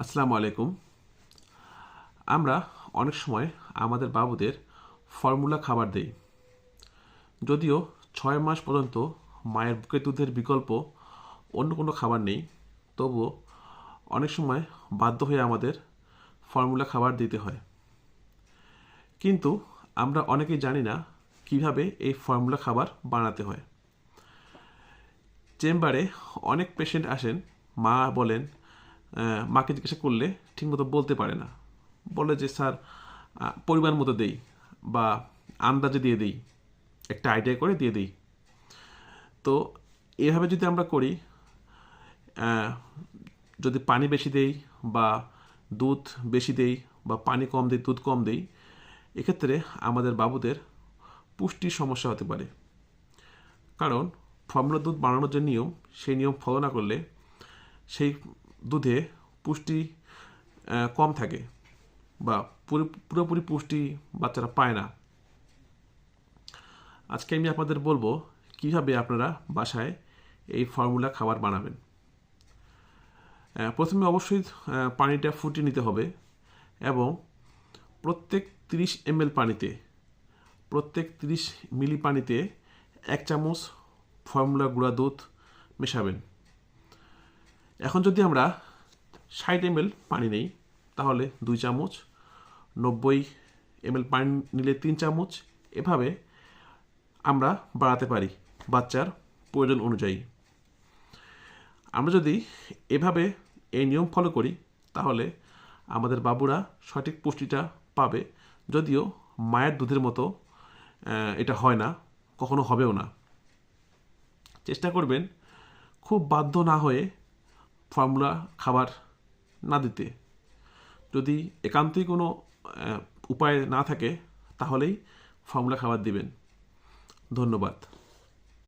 আসসালামু আলাইকুম। আমরা অনেক সময় আমাদের বাবুদের ফর্মুলা খাবার দেই, যদিও 6 মাস পর্যন্ত মায়ের বুকের দুধের বিকল্প অন্য কোনো খাবার নেই। তবুও অনেক সময় বাধ্য হয়ে আমাদের ফর্মুলা খাবার দিতে হয়। কিন্তু আমরা অনেকেই জানি না কিভাবে এই ফর্মুলা খাবার বানাতে হয়। চেম্বারে অনেক পেশেন্ট আসেন, মা বলেন, মাকে জিজ্ঞাসা করলে ঠিকমতো বলতে পারে না, বলে যে স্যার পরিমাণ মতো দেই বা আন্দাজে দিয়ে দিই, একটা আইডিয়া করে দিয়ে দিই। তো এভাবে যদি আমরা করি, যদি পানি বেশি দেই বা দুধ বেশি দেই বা পানি কম দিই, দুধ কম দিই, এক্ষেত্রে আমাদের বাবুদের পুষ্টির সমস্যা হতে পারে। কারণ ফর্মুলা দুধ বানানোর যে নিয়ম, সেই নিয়ম ফলো না করলে সেই দুধে পুষ্টি কম থাকে বা পুরোপুরি পুষ্টি বাচ্চারা পায় না। আজকে আমি আপনাদের বলবো কিভাবে আপনারা বাসায় এই ফর্মুলা খাবার বানাবেন। প্রথমে অবশ্যই পানিটা ফুটিয়ে নিতে হবে এবং প্রত্যেক 30 ml পানিতে, প্রত্যেক 30 মিলি পানিতে 1 চামচ ফর্মুলা গুঁড়া দুধ মেশাবেন। এখন যদি আমরা 60 ml পানি নেই, তাহলে 2 চামচ, 90 ml পানি নিলে 3 চামচ, এভাবে আমরা বাড়াতে পারি বাচ্চার প্রয়োজন অনুযায়ী। আমরা যদি এভাবে এই নিয়ম ফলো করি, তাহলে আমাদের বাবুরা সঠিক পুষ্টিটা পাবে। যদিও মায়ের দুধের মতো এটা হয় না, কখনো হবেও না। চেষ্টা করবেন খুব বাধ্য না হয়ে ফর্মুলা খাবার না দিতে। যদি একান্তই কোনো উপায় না থাকে, তাহলেই ফর্মুলা খাবার দিবেন। ধন্যবাদ।